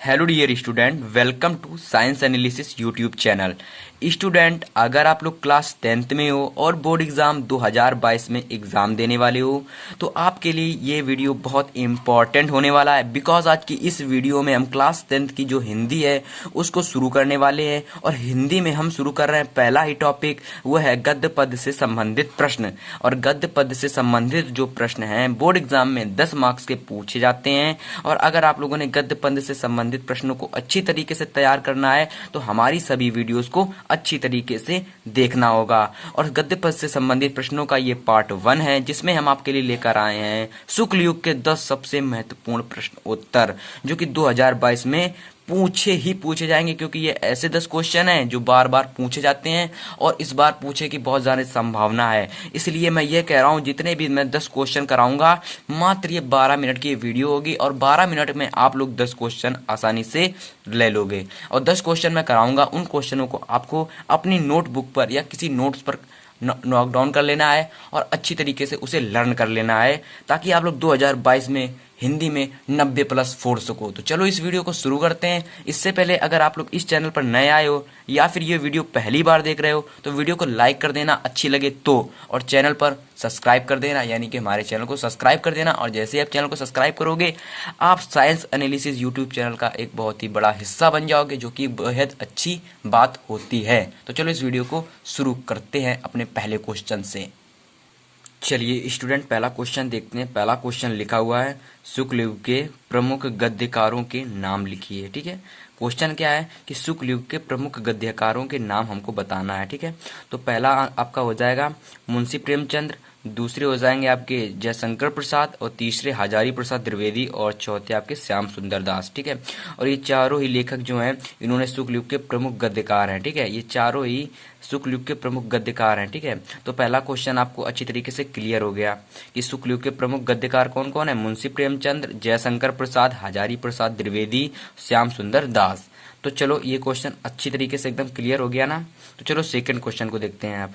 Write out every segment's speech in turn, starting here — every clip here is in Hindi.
Hello dear student, welcome to science analysis YouTube channel. Student, अगर आप लोग क्लास 10th में हो और बोर्ड एग्जाम 2022 में एग्जाम देने वाले हो तो आपके लिए ये वीडियो बहुत इम्पॉर्टेंट होने वाला है। बिकॉज आज की इस वीडियो में हम क्लास 10th की जो हिंदी है उसको शुरू करने वाले हैं। और हिंदी में हम शुरू कर रहे हैं, पहला ही टॉपिक वो है गद्य पद से संबंधित प्रश्न। और गद्य पद से संबंधित जो प्रश्न हैं बोर्ड एग्जाम में 10 मार्क्स के पूछे जाते हैं। और अगर आप लोगों ने गद्य पद से संबंधित प्रश्नों को अच्छी तरीके से तैयार करना है तो हमारी सभी वीडियोस को अच्छी तरीके से देखना होगा। और गद्य पद से संबंधित प्रश्नों का ये पार्ट 1 है, जिसमें हम आपके लिए लेकर आए हैं शुक्ल युग के 10 सबसे महत्वपूर्ण प्रश्न उत्तर, जो कि 2022 में पूछे जाएंगे। क्योंकि ये ऐसे 10 क्वेश्चन हैं जो बार बार पूछे जाते हैं और इस बार पूछे की बहुत ज्यादा संभावना है। इसलिए मैं ये कह रहा हूँ, जितने भी मैं 10 क्वेश्चन कराऊंगा, मात्र ये 12 मिनट की वीडियो होगी और 12 मिनट में आप लोग 10 क्वेश्चन आसानी से ले लोगे। और 10 क्वेश्चन मैं कराऊंगा, उन क्वेश्चनों को आपको अपनी नोटबुक पर या किसी नोट्स पर नोट डाउन कर लेना है और अच्छी तरीके से उसे लर्न कर लेना है, ताकि आप लोग 2022 में हिंदी में 90+ फोड़ सको। तो चलो इस वीडियो को शुरू करते हैं। इससे पहले अगर आप लोग इस चैनल पर नए आए हो या फिर ये वीडियो पहली बार देख रहे हो तो वीडियो को लाइक कर देना अच्छी लगे तो, और चैनल पर सब्सक्राइब कर देना, यानी कि हमारे चैनल को सब्सक्राइब कर देना। और जैसे आप चैनल को सब्सक्राइब करोगे आप साइंस एनालिसिस यूट्यूब चैनल का एक बहुत ही बड़ा हिस्सा बन जाओगे, जो कि बेहद अच्छी बात होती है। तो चलो इस वीडियो को शुरू करते हैं अपने पहले क्वेश्चन से। चलिए स्टूडेंट, पहला क्वेश्चन देखते हैं। पहला क्वेश्चन लिखा हुआ है, शुक्ल युग के प्रमुख गद्यकारों के नाम लिखिए। ठीक है, क्वेश्चन क्या है कि शुक्ल युग के प्रमुख गद्यकारों के नाम हमको बताना है। ठीक है, तो पहला आपका हो जाएगा मुंशी प्रेमचंद्र, दूसरे हो जाएंगे आपके जयशंकर प्रसाद, और तीसरे हजारी प्रसाद द्विवेदी, और चौथे आपके श्याम सुंदर दास। ठीक है, और ये चारों ही लेखक जो हैं इन्होंने शुक्ल युग के प्रमुख गद्यकार हैं। ठीक है, ये चारों ही शुक्ल युग के प्रमुख गद्यकार हैं। ठीक है, तो पहला क्वेश्चन आपको अच्छी तरीके से क्लियर हो गया कि शुक्ल युग के प्रमुख गद्यकार कौन कौन है। मुंशी प्रेमचंद्र, जयशंकर प्रसाद, हजारी प्रसाद द्विवेदी, श्याम सुंदर दास। तो चलो ये क्वेश्चन अच्छी तरीके से एकदम क्लियर हो गया ना। तो चलो सेकंड क्वेश्चन को देखते हैं आप।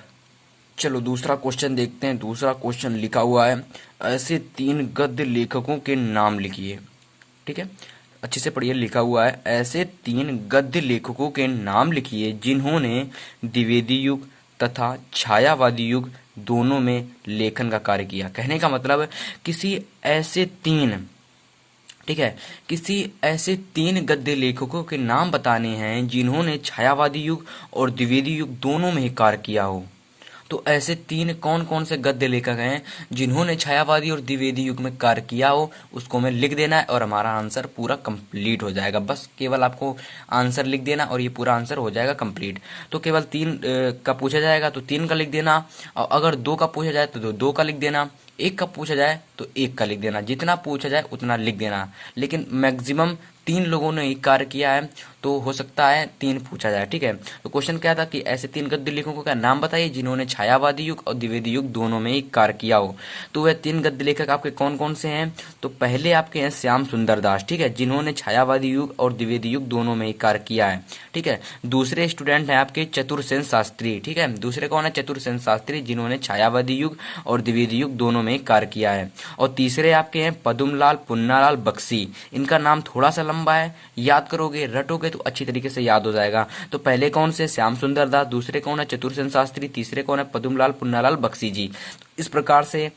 चलो दूसरा क्वेश्चन देखते हैं। दूसरा क्वेश्चन लिखा हुआ है, ऐसे 3 गद्य लेखकों के नाम लिखिए। ठीक है, अच्छे से पढ़िए, लिखा हुआ है ऐसे 3 गद्य लेखकों के नाम लिखिए जिन्होंने द्विवेदी युग तथा छायावादी युग दोनों में लेखन का कार्य किया। कहने का मतलब है किसी ऐसे 3, ठीक है, किसी ऐसे 3 गद्य लेखकों के नाम बताने हैं जिन्होंने छायावादी युग और द्विवेदी युग दोनों में ही कार्य किया हो। तो ऐसे 3 कौन कौन से गद्य लेखक हैं जिन्होंने छायावादी और द्विवेदी युग में कार्य किया हो, उसको हमें लिख देना है और हमारा आंसर पूरा कंप्लीट हो जाएगा। बस केवल आपको आंसर लिख देना और ये पूरा आंसर हो जाएगा कंप्लीट। तो केवल 3 का पूछा जाएगा तो 3 का लिख देना, और अगर 2 का पूछा जाए तो 2 का लिख देना, 1 का पूछा जाए तो 1 का लिख देना। जितना पूछा जाए उतना लिख देना, लेकिन मैक्सिमम 3 लोगों ने ही कार्य किया है तो हो सकता है 3 पूछा जाए। ठीक है, तो क्वेश्चन क्या था कि ऐसे 3 गद्य लेखकों का नाम बताइए जिन्होंने छायावादी युग और द्विवेदी युग दोनों में ही कार्य किया हो। तो वह 3 गद्य लेखक आपके कौन कौन से हैं। तो पहले आपके हैं श्याम सुंदर दास, ठीक है, जिन्होंने छायावादी युग और द्विवेदी युग दोनों में ही कार्य किया है। ठीक है, दूसरे स्टूडेंट हैं आपके चतुरसेन शास्त्री। ठीक है, दूसरे कौन है, चतुरसेन शास्त्री, जिन्होंने छायावादी युग और द्विवेदी युग दोनों में ही कार्य किया है। और तीसरे आपके हैं पद्मलाल पुन्नालाल बख्शी। इनका नाम थोड़ा सा लंबा है, याद करोगे रटोगे तो अच्छी तरीके से याद हो जाएगा। तो पहले कौन से, श्याम सुंदर दास, दूसरे कौन है चतुरसेन शास्त्री, तीसरे कौन है पद्मलाल पुन्नालाल बख्शी जी। इस प्रकार से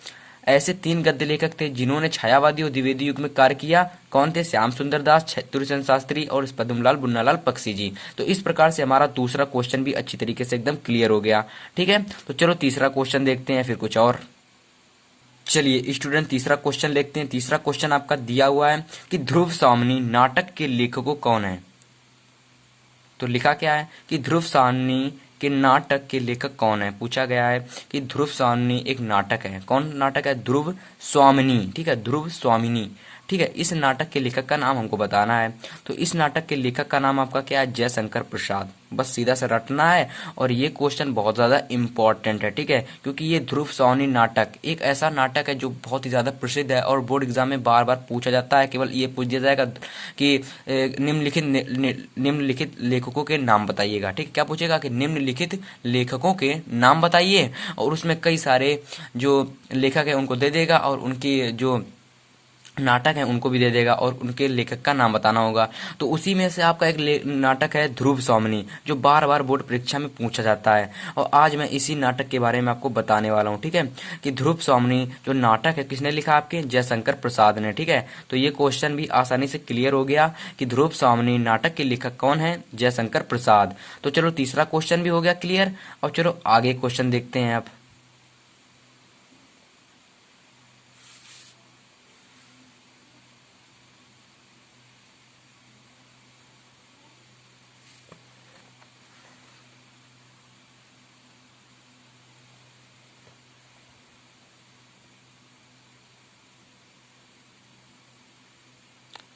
ऐसे 3 गद्य लेखक थे जिन्होंने छायावादी और द्विवेदी युग में कार्य किया। कौन थे, श्याम सुंदर दास, चतुरसेन शास्त्री और पद्मलाल पुन्नालाल बख्शी जी। तो इस प्रकार से हमारा दूसरा क्वेश्चन भी अच्छी तरीके से एकदम क्लियर हो गया। ठीक है, तो चलो तीसरा क्वेश्चन देखते हैं फिर कुछ और। चलिए स्टूडेंट, तीसरा क्वेश्चन देखते हैं। तीसरा क्वेश्चन आपका दिया हुआ है कि ध्रुव सावनी नाटक के लेखकों कौन है। तो लिखा क्या है कि ध्रुव सावनी के नाटक के लेखक कौन है। पूछा गया है कि ध्रुव सावनी एक नाटक है। कौन नाटक है, ध्रुव स्वामिनी। ठीक है, ध्रुव स्वामिनी। ठीक है, इस नाटक के लेखक का नाम हमको बताना है। तो इस नाटक के लेखक का नाम आपका क्या है, जयशंकर प्रसाद। बस सीधा से रटना है और ये क्वेश्चन बहुत ज्यादा इंपॉर्टेंट है। ठीक है, क्योंकि ये ध्रुव सावनी नाटक एक ऐसा नाटक है जो बहुत ही ज्यादा प्रसिद्ध है और बोर्ड एग्जाम में बार बार पूछा जाता है। केवल ये पूछ दिया जाएगा कि निम्नलिखित लेखकों के नाम बताइएगा। ठीक है, क्या पूछेगा कि निम्नलिखित लेखकों के नाम बताइए, और उसमें कई सारे जो लेखक है उनको दे देगा और उनकी जो नाटक हैं उनको भी दे देगा और उनके लेखक का नाम बताना होगा। तो उसी में से आपका एक नाटक है ध्रुव सौमनी, जो बार बार बोर्ड परीक्षा में पूछा जाता है, और आज मैं इसी नाटक के बारे में आपको बताने वाला हूँ। ठीक है, कि ध्रुव सौमनी जो नाटक है किसने लिखा, आपके जयशंकर प्रसाद ने। ठीक है, तो ये क्वेश्चन भी आसानी से क्लियर हो गया कि ध्रुव सौमनी नाटक के लेखक कौन है, जयशंकर प्रसाद। तो चलो तीसरा क्वेश्चन भी हो गया क्लियर। और चलो आगे क्वेश्चन देखते हैं आप।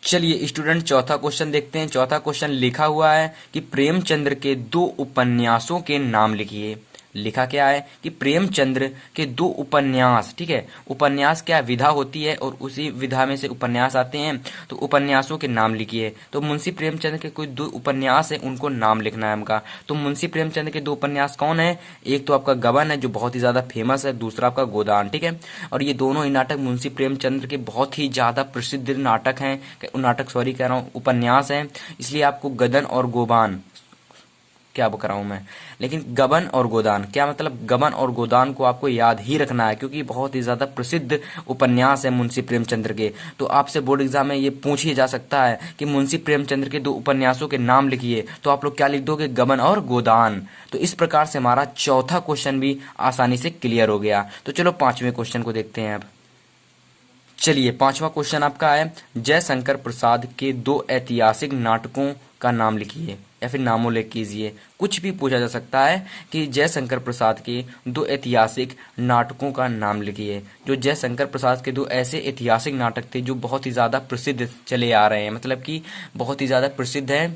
चलिए स्टूडेंट चौथा क्वेश्चन देखते हैं। चौथा क्वेश्चन लिखा हुआ है कि प्रेमचंद्र के दो उपन्यासों के नाम लिखिए। लिखा क्या है कि प्रेमचंद्र के दो उपन्यास। ठीक है, उपन्यास क्या विधा होती है और उसी विधा में से उपन्यास आते हैं, तो उपन्यासों के नाम लिखिए। तो मुंशी प्रेमचंद्र के कोई दो उपन्यास है, उनको नाम लिखना है हमका। तो मुंशी प्रेमचंद्र के दो उपन्यास कौन है, एक तो आपका गबन है जो बहुत ही ज्यादा फेमस है, दूसरा आपका गोदान। ठीक है, और ये दोनों ही नाटक मुंशी प्रेमचंद्र के बहुत ही ज्यादा प्रसिद्ध नाटक हैं, नाटक सॉरी कह रहा हूँ, उपन्यास हैं। इसलिए आपको गदन और गोबान क्या कर रहा हूं मैं, लेकिन गबन और गोदान क्या मतलब, गबन और गोदान को आपको याद ही रखना है क्योंकि बहुत ही ज्यादा प्रसिद्ध उपन्यास है मुंशी प्रेमचंद्र के। तो आपसे बोर्ड एग्जाम में ये पूछ ही जा सकता है कि मुंशी प्रेमचंद्र के दो उपन्यासों के नाम लिखिए, तो आप लोग क्या लिख दोगे, गबन और गोदान। तो इस प्रकार से हमारा चौथा क्वेश्चन भी आसानी से क्लियर हो गया। तो चलो पांचवें क्वेश्चन को देखते हैं अब। चलिए पांचवा क्वेश्चन आपका है, जयशंकर प्रसाद के दो ऐतिहासिक नाटकों का नाम लिखिए या फिर नामोल्लेख कीजिए। कुछ भी पूछा जा सकता है कि जयशंकर प्रसाद के दो ऐतिहासिक नाटकों का नाम लिखिए। जो जयशंकर प्रसाद के दो ऐसे ऐतिहासिक नाटक थे जो बहुत ही ज्यादा प्रसिद्ध चले आ रहे हैं, मतलब कि बहुत ही ज्यादा प्रसिद्ध है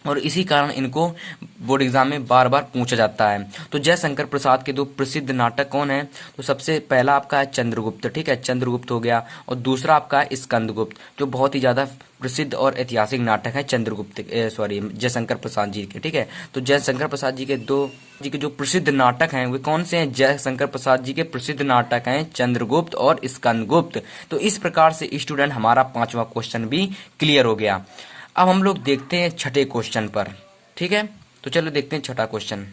और इसी कारण इनको बोर्ड एग्जाम में बार बार पूछा जाता है। तो जयशंकर प्रसाद के दो प्रसिद्ध नाटक कौन है, तो सबसे पहला आपका है चंद्रगुप्त। ठीक है, चंद्रगुप्त हो गया, और दूसरा आपका है स्कंदगुप्त, जो बहुत ही ज्यादा प्रसिद्ध और ऐतिहासिक नाटक है चंद्रगुप्त सॉरी जयशंकर प्रसाद जी के। ठीक है, तो जयशंकर प्रसाद जी के जो प्रसिद्ध नाटक हैं वे कौन से हैं, जयशंकर प्रसाद जी के प्रसिद्ध नाटक हैं चंद्रगुप्त और स्कंदगुप्त। तो इस प्रकार से स्टूडेंट हमारा पांचवा क्वेश्चन भी क्लियर हो गया। अब हम लोग देखते हैं छठे क्वेश्चन पर। ठीक है, तो चलो देखते हैं छठा क्वेश्चन।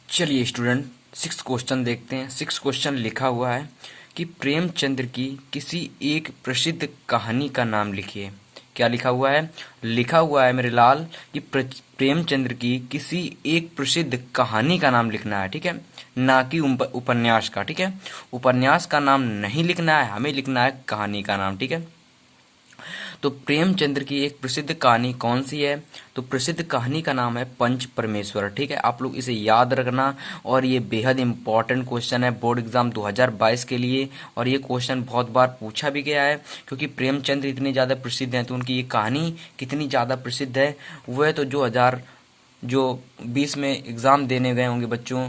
चलिए स्टूडेंट सिक्स क्वेश्चन देखते हैं। सिक्स क्वेश्चन लिखा हुआ है कि प्रेमचंद्र की किसी एक प्रसिद्ध कहानी का नाम लिखिए। क्या लिखा हुआ है, लिखा हुआ है मेरे लाल कि प्रेमचंद्र की किसी एक प्रसिद्ध कहानी का नाम लिखना है। ठीक है, ना कि उपन्यास का। ठीक है, उपन्यास का नाम नहीं लिखना है, हमें लिखना है कहानी का नाम। ठीक है, तो प्रेमचंद्र की एक प्रसिद्ध कहानी कौन सी है, तो प्रसिद्ध कहानी का नाम है पंच परमेश्वर। ठीक है, आप लोग इसे याद रखना और ये बेहद इंपॉर्टेंट क्वेश्चन है बोर्ड एग्जाम 2022 के लिए। और ये क्वेश्चन बहुत बार पूछा भी गया है क्योंकि प्रेमचंद्र इतने ज़्यादा प्रसिद्ध हैं, तो उनकी ये कहानी कितनी ज़्यादा प्रसिद्ध है वह तो जो 20 में एग्ज़ाम देने गए होंगे बच्चों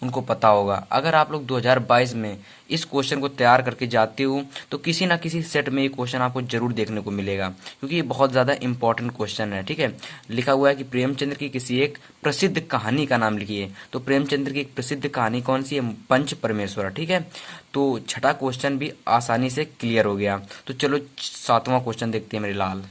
उनको पता होगा। अगर आप लोग 2022 में इस क्वेश्चन को तैयार करके जाते हो तो किसी ना किसी सेट में ये क्वेश्चन आपको जरूर देखने को मिलेगा क्योंकि ये बहुत ज़्यादा इंपॉर्टेंट क्वेश्चन है। ठीक है, लिखा हुआ है कि प्रेमचंद्र की किसी एक प्रसिद्ध कहानी का नाम लिखिए। तो प्रेमचंद्र की एक प्रसिद्ध कहानी कौन सी है, पंच परमेश्वर। ठीक है, तो छठा क्वेश्चन भी आसानी से क्लियर हो गया। तो चलो सातवां क्वेश्चन देखते हैं मेरे लाल।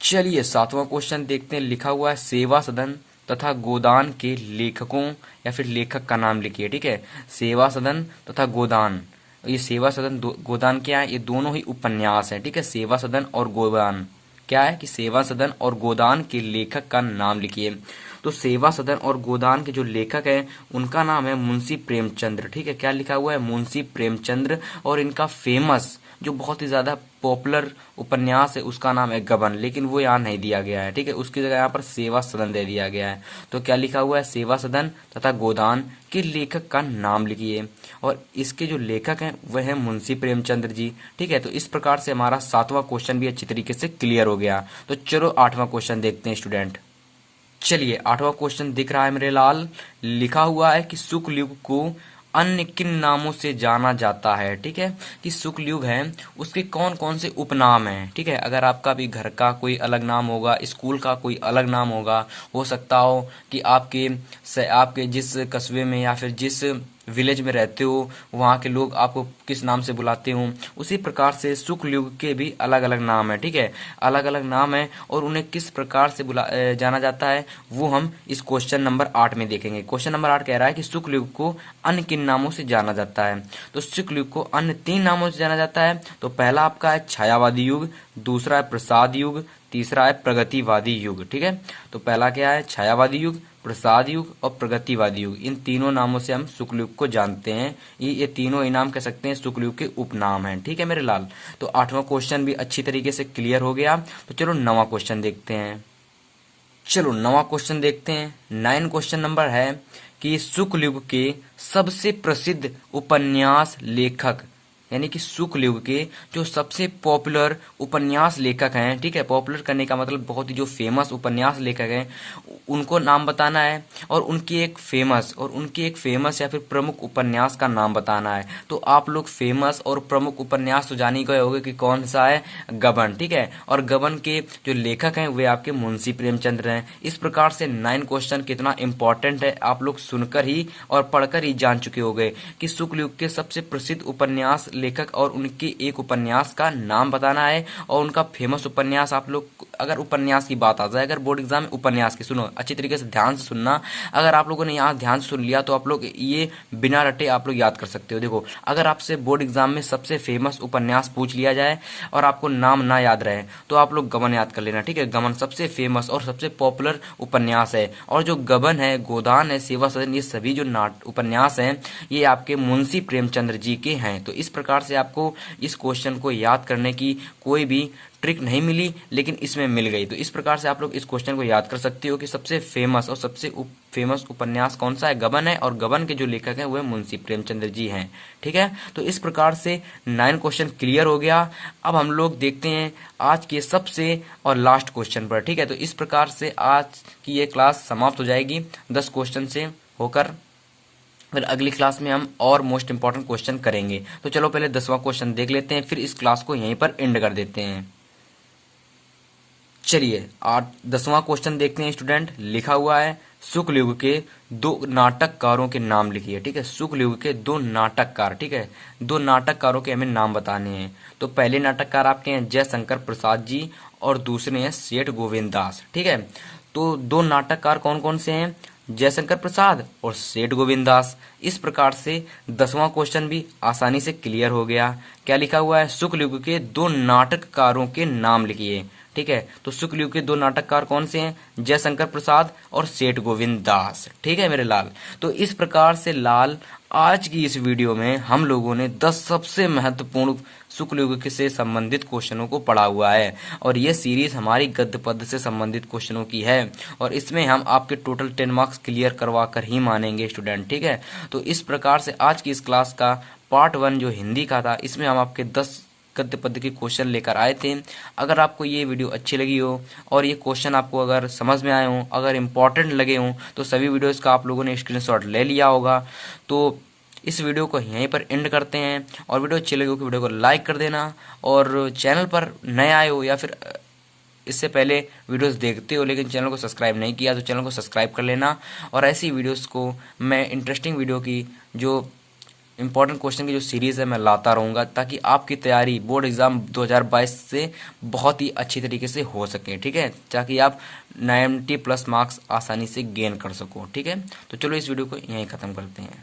चलिए सातवां क्वेश्चन देखते हैं। लिखा हुआ है सेवा सदन तथा गोदान के लेखकों या फिर लेखक का नाम लिखिए। ठीक है, सेवा सदन तथा गोदान, ये सेवा सदन गोदान क्या है, ये दोनों ही उपन्यास हैं। ठीक है, सेवा सदन और गोदान क्या है कि सेवा सदन और गोदान के लेखक का नाम लिखिए। तो सेवा सदन और गोदान के जो लेखक हैं उनका नाम है मुंशी प्रेमचंद्र। ठीक है, क्या लिखा हुआ है, मुंशी प्रेमचंद्र। और इनका फेमस जो बहुत ही ज्यादा पॉपुलर उपन्यास है उसका नाम है गबन, लेकिन वो यहाँ नहीं दिया गया है। ठीक है, उसकी जगह यहाँ पर सेवा सदन दे दिया गया है। तो क्या लिखा हुआ है, सेवा सदन तथा गोदान के लेखक का नाम लिखिए। और इसके जो लेखक हैं वह है मुंशी प्रेमचंद्र जी। ठीक है, तो इस प्रकार से हमारा सातवां क्वेश्चन भी अच्छी तरीके से क्लियर हो गया। तो चलो आठवां क्वेश्चन देखते हैं स्टूडेंट। चलिए आठवां क्वेश्चन दिख रहा है मेरे लाल। लिखा हुआ है कि शुक्ल युग को अन्य किन नामों से जाना जाता है। ठीक है, कि शुक्ल युग है उसके कौन कौन से उपनाम हैं। ठीक है, अगर आपका भी घर का कोई अलग नाम होगा, स्कूल का कोई अलग नाम होगा, हो सकता हो कि आपके जिस कस्बे में या फिर जिस विलेज में रहते हो वहाँ के लोग आपको किस नाम से बुलाते हो। उसी प्रकार से शुक्ल युग के भी अलग अलग नाम है, ठीक है, अलग अलग नाम है और उन्हें किस प्रकार से जाना जाता है वो हम इस क्वेश्चन नंबर 8 में देखेंगे। क्वेश्चन नंबर 8 कह रहा है कि शुक्ल युग को अन्य किन नामों से जाना जाता है। तो शुक्ल युग को अन्य 3 नामों से जाना जाता है। तो पहला आपका है छायावादी युग, दूसरा है प्रसाद युग, तीसरा है प्रगतिवादी युग, ठीक है। तो पहला क्या है, छायावादी युग, प्रसाद युग और प्रगतिवादी युग। इन तीनों नामों से हम शुक्ल युग को जानते हैं। ये तीनों इनाम कह सकते हैं शुक्ल युग के उपनाम हैं, ठीक है मेरे लाल। तो 8वां क्वेश्चन भी अच्छी तरीके से क्लियर हो गया। तो चलो 9वां क्वेश्चन देखते हैं। चलो 9वां क्वेश्चन देखते हैं। 9 क्वेश्चन नंबर है कि शुक्ल युग के सबसे प्रसिद्ध उपन्यास लेखक, यानी कि शुक्ल युग के जो सबसे पॉपुलर उपन्यास लेखक हैं, ठीक है, पॉपुलर करने का मतलब बहुत ही जो फेमस उपन्यास लेखक हैं उनको नाम बताना है और उनकी एक फेमस या फिर प्रमुख उपन्यास का नाम बताना है। तो आप लोग फेमस और प्रमुख उपन्यास तो जान ही गए होंगे कि कौन सा है, गबन, ठीक है। और गबन के जो लेखक हैं वे आपके मुंशी प्रेमचंद्र हैं। इस प्रकार से 9 क्वेश्चन कितना इंपॉर्टेंट है आप लोग सुनकर ही और पढ़कर ही जान चुके होंगे कि शुक्ल युग के सबसे प्रसिद्ध उपन्यास लेखक और उनके एक उपन्यास का नाम बताना है और उनका फेमस उपन्यास। आप लोग अगर उपन्यास की बात आ जाए, अगर बोर्ड एग्जाम में उपन्यास की, सुनो अच्छी तरीके से ध्यान से सुनना, अगर आप लोगों ने यहाँ ध्यान से सुन लिया तो आप लोग ये बिना रटे आप लोग याद कर सकते हो। देखो अगर आपसे बोर्ड एग्जाम में सबसे फेमस उपन्यास पूछ लिया जाए और आपको नाम ना याद रहे तो आप लोग गबन याद कर लेना, ठीक है। गबन सबसे फेमस और सबसे पॉपुलर उपन्यास है और जो गबन है, गोदान है, सेवा सदन, ये सभी जो उपन्यास हैं ये आपके मुंशी प्रेमचंद्र जी के हैं। तो इस प्रकार से आपको इस क्वेश्चन को याद करने की कोई भी ट्रिक नहीं मिली लेकिन इसमें मिल गई। तो इस प्रकार से आप लोग इस क्वेश्चन को याद कर सकते हो कि सबसे फेमस और सबसे फेमस उपन्यास कौन सा है, गबन है, और गबन के जो लेखक हैं वो मुंशी प्रेमचंद्र जी हैं, ठीक है। तो इस प्रकार से 9 क्वेश्चन क्लियर हो गया। अब हम लोग देखते हैं आज के सबसे और लास्ट क्वेश्चन पर, ठीक है। तो इस प्रकार से आज की ये क्लास समाप्त हो जाएगी 10 क्वेश्चन से होकर। फिर अगली क्लास में हम और मोस्ट इंपॉर्टेंट क्वेश्चन करेंगे। तो चलो पहले 10वां क्वेश्चन देख लेते हैं, फिर इस क्लास को यहीं पर एंड कर देते हैं। चलिए 10वां क्वेश्चन देखते हैं स्टूडेंट। लिखा हुआ है शुक्ल युग के 2 नाटककारों के नाम लिखिए, ठीक है। शुक्ल युग के 2 नाटककार, ठीक है, 2 नाटककारों के हमें नाम बताने हैं। तो पहले नाटककार आपके हैं जयशंकर प्रसाद जी और दूसरे हैं सेठ गोविंद दास, ठीक है। तो 2 नाटककार कौन कौन से हैं, जयशंकर प्रसाद और सेठ गोविंद दास। इस प्रकार से 10वां क्वेश्चन भी आसानी से क्लियर हो गया। क्या लिखा हुआ है, शुक्ल युग के 2 नाटककारों के नाम लिखिए, ठीक है। तो शुक्ल युग के 2 नाटककार कौन से हैं, जयशंकर प्रसाद और सेठ गोविंद दास, ठीक है मेरे लाल। तो इस प्रकार से लाल आज की इस वीडियो में हम लोगों ने 10 सबसे महत्वपूर्ण शुक्ल युग से संबंधित क्वेश्चनों को पढ़ा हुआ है और ये सीरीज हमारी गद्य पद्य से संबंधित क्वेश्चनों की है और इसमें हम आपके टोटल 10 मार्क्स क्लियर करवा कर ही मानेंगे स्टूडेंट, ठीक है। तो इस प्रकार से आज की इस क्लास का पार्ट 1 जो हिंदी का था इसमें हम आपके 10 गद्य पद्य के क्वेश्चन लेकर आए थे। अगर आपको ये वीडियो अच्छी लगी हो और ये क्वेश्चन आपको अगर समझ में आए हों, अगर इम्पोर्टेंट लगे हों तो सभी वीडियोस का आप लोगों ने स्क्रीनशॉट ले लिया होगा। तो इस वीडियो को यहीं पर एंड करते हैं और वीडियो अच्छी लगी हो कि वीडियो को लाइक कर देना और चैनल पर नए आए हो या फिर इससे पहले वीडियोस देखते हो लेकिन चैनल को सब्सक्राइब नहीं किया तो चैनल को सब्सक्राइब कर लेना। और ऐसी वीडियोस को मैं इंटरेस्टिंग वीडियो की जो इंपॉर्टेंट क्वेश्चन की जो सीरीज़ है मैं लाता रहूँगा ताकि आपकी तैयारी बोर्ड एग्ज़ाम 2022 से बहुत ही अच्छी तरीके से हो सके, ठीक है, ताकि आप 90+ मार्क्स आसानी से गेन कर सको, ठीक है। तो चलो इस वीडियो को यहीं ख़त्म करते हैं।